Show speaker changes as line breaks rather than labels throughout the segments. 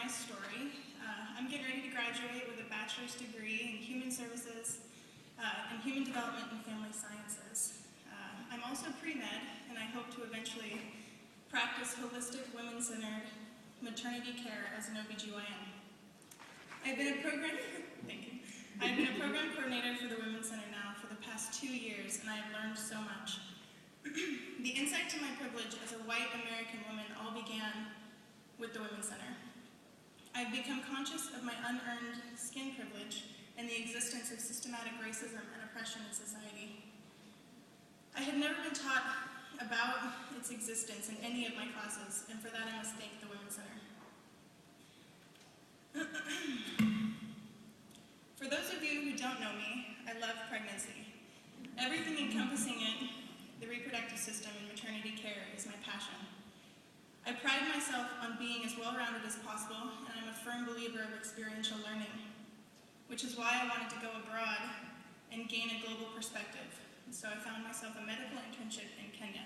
my story. I'm getting ready to graduate with a bachelor's degree in human services and human development and family sciences. I'm also pre-med, and I hope to eventually practice holistic, women-centered maternity care as an OBGYN. I've been a program coordinator for the Women's Center now for the past 2 years, and I have learned so much. The insight to my privilege as a white American woman all began with the Women's Center. I've become conscious of my unearned skin privilege and the existence of systematic racism and oppression in society. I had never been taught about its existence in any of my classes, and for that I must thank the Women's Center. For those of you who don't know me, I love pregnancy. Everything encompassing it, the reproductive system and maternity care, is my passion. I pride myself on being as well-rounded as possible, and I'm a firm believer of experiential learning, which is why I wanted to go abroad and gain a global perspective. And so I found myself a medical internship in Kenya.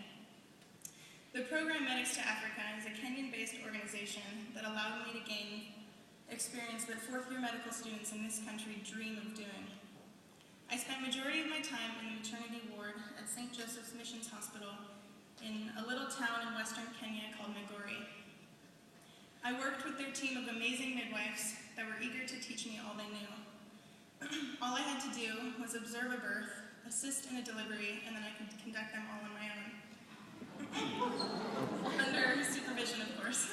The program Medics to Africa is a Kenyan-based organization that allowed me to gain experience that fourth-year medical students in this country dream of doing. I spent majority of my time in the maternity ward at St. Joseph's Missions Hospital in a little town in western Kenya called Migori. I worked with their team of amazing midwives that were eager to teach me all they knew. All I had to do was observe a birth, assist in a delivery, and then I could conduct them all on my own. Under supervision, of course.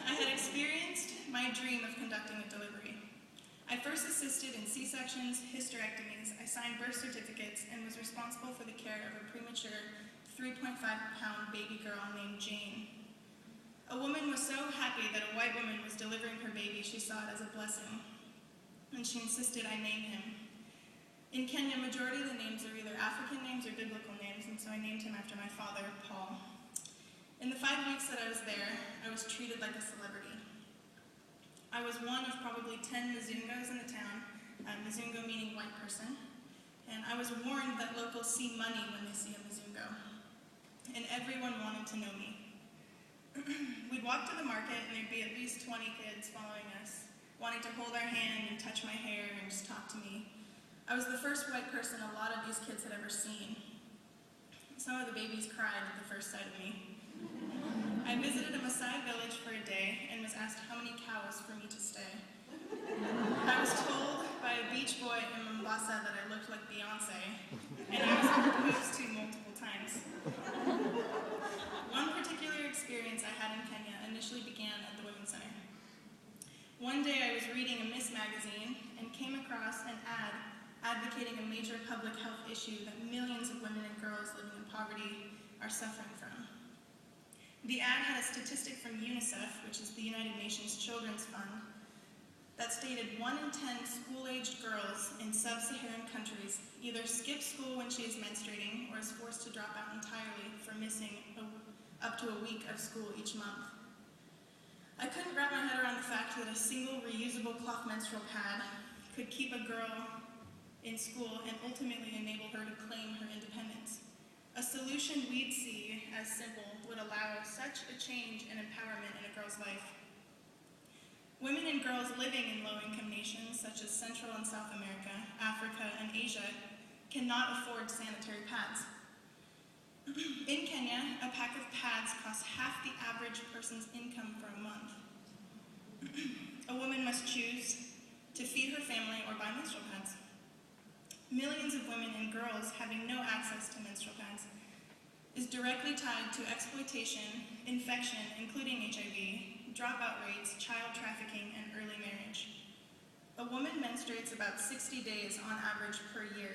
I had experienced my dream of conducting a delivery. I first assisted in C-sections, hysterectomies, I signed birth certificates, and was responsible for the care of a premature 3.5-pound baby girl named Jane. A woman was so happy that a white woman was delivering her baby, she saw it as a blessing, and she insisted I name him. In Kenya, majority of the names are either African names or biblical names, and so I named him after my father, Paul. In the 5 weeks that I was there, I was treated like a celebrity. I was one of probably 10 Mzungos in the town, Mzungo meaning white person, and I was warned that locals see money when they see a Mzungo, and everyone wanted to know me. We'd walk to the market, and there'd be at least 20 kids following us, wanting to hold our hand and touch my hair and just talk to me. I was the first white person a lot of these kids had ever seen. Some of the babies cried at the first sight of me. I visited a Maasai village for a day and was asked how many cows for me to stay. I was told by a beach boy in Mombasa that I looked like Beyonce, and I was proposed to multiple times. One particular experience I had in Kenya initially began at the Women's Center. One day I was reading a Miss magazine and came across an ad advocating a major public health issue that millions of women and girls living in poverty are suffering from. The ad had a statistic from UNICEF, which is the United Nations Children's Fund, that stated 1 in 10 school-aged girls in sub-Saharan countries either skip school when she is menstruating or is forced to drop out entirely for missing up to a week of school each month. I couldn't wrap my head around the fact that a single reusable cloth menstrual pad could keep a girl in school and ultimately enable her to claim her independence. A solution we'd see as simple would allow such a change and empowerment in a girl's life. Women and girls living in low-income nations such as Central and South America, Africa, and Asia cannot afford sanitary pads. In Kenya, a pack of pads costs half the average person's income for a month. A woman must choose to feed her family or buy menstrual pads. Millions of women and girls having no access to menstrual pads is directly tied to exploitation, infection, including HIV, dropout rates, child trafficking, and early marriage. A woman menstruates about 60 days on average per year.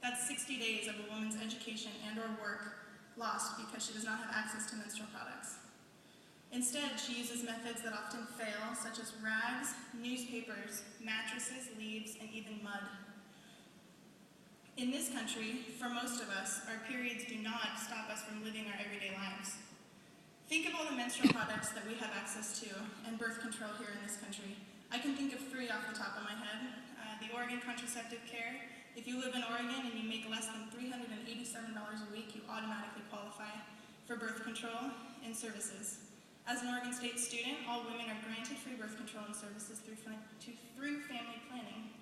That's 60 days of a woman's education and or work lost because she does not have access to menstrual products. Instead, she uses methods that often fail, such as rags, newspapers, mattresses, leaves, and even mud. In this country, for most of us, our periods do not stop us from living our everyday lives. Think of all the menstrual products that we have access to and birth control here in this country. I can think of 3 off the top of my head. The Oregon Contraceptive Care. If you live in Oregon and you make less than $387 a week, you automatically qualify for birth control and services. As an Oregon State student, all women are granted free birth control and services through family planning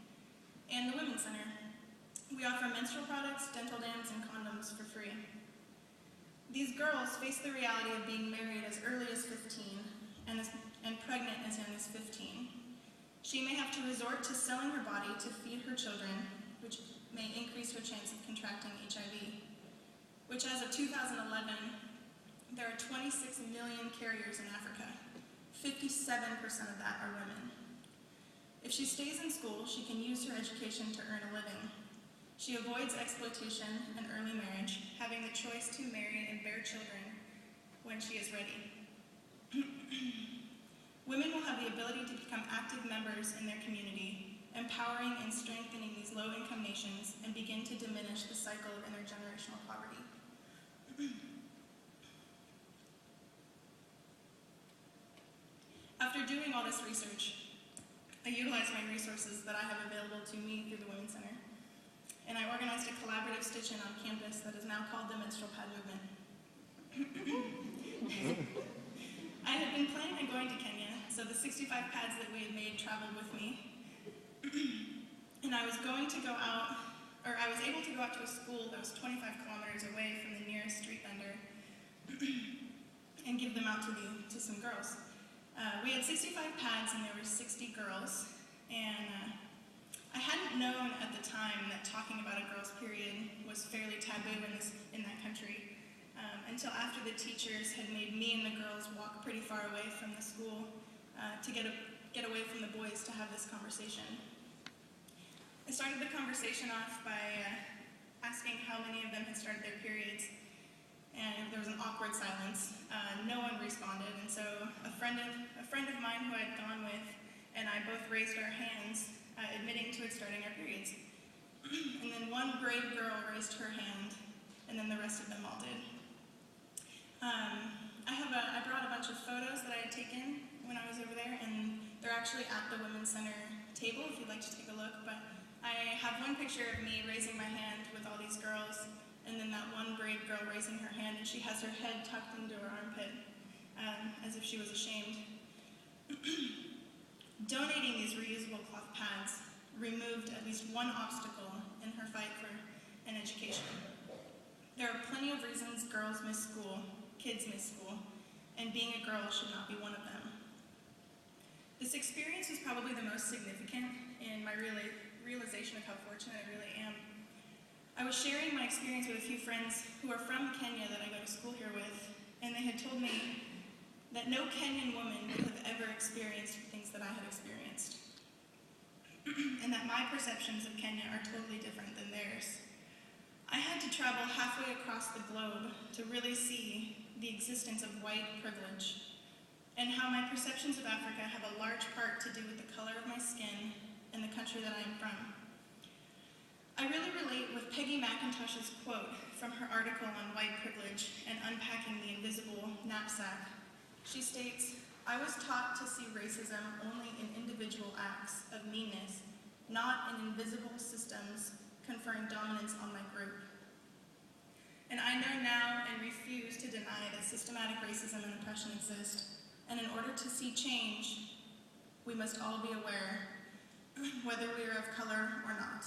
and the Women's Center. We offer menstrual products, dental dams, and condoms for free. These girls face the reality of being married as early as 15 and pregnant as young as 15. She may have to resort to selling her body to feed her children, which may increase her chance of contracting HIV, which as of 2011, there are 26 million carriers in Africa. 57% of that are women. If she stays in school, she can use her education to earn a living. She avoids exploitation and early marriage, having the choice to marry and bear children when she is ready. Women will have the ability to become active members in their community, empowering and strengthening these low-income nations, and begin to diminish the cycle of intergenerational poverty. After doing all this research, I utilized my resources that I have available to me through the Women's Center, and I organized a collaborative stitch-in on campus that is now called the Menstrual Pad Movement. I had been planning on going to Kenya, so the 65 pads that we had made traveled with me. And I was able to go out to a school that was 25 kilometers away from the nearest street vendor and give them out to some girls. We had 65 pads and there were 60 girls, and I hadn't known at the time that talking about a girl's period was fairly taboo in that country until after the teachers had made me and the girls walk pretty far away from the school to get away from the boys to have this conversation. I started the conversation off by asking how many of them had started their periods, and there was an awkward silence. No one responded, and so a friend of mine who I'd gone with and I both raised our hands, admitting to it starting our periods. And then one brave girl raised her hand, and then the rest of them all did. I brought a bunch of photos that I had taken when I was over there, and they're actually at the Women's Center table if you'd like to take a look. But I have one picture of me raising my hand with all these girls, and then that one brave girl raising her hand, and she has her head tucked into her armpit, as if she was ashamed. Donating these reusable cloth pads removed at least one obstacle in her fight for an education. There are plenty of reasons girls miss school, kids miss school, and being a girl should not be one of them. This experience was probably the most significant in my realization of how fortunate I really am. I was sharing my experience with a few friends who are from Kenya that I go to school here with, and they had told me that no Kenyan woman would have ever experienced the things that I had experienced, and that my perceptions of Kenya are totally different than theirs. I had to travel halfway across the globe to really see the existence of white privilege, and how my perceptions of Africa have a large part to do with the color of my skin and the country that I am from. I really relate with Peggy McIntosh's quote from her article on white privilege and unpacking the invisible knapsack. She states, "I was taught to see racism only in individual acts of meanness, not in invisible systems conferring dominance on my group. And I know now and refuse to deny that systematic racism and oppression exist, and in order to see change, we must all be aware, whether we are of color or not."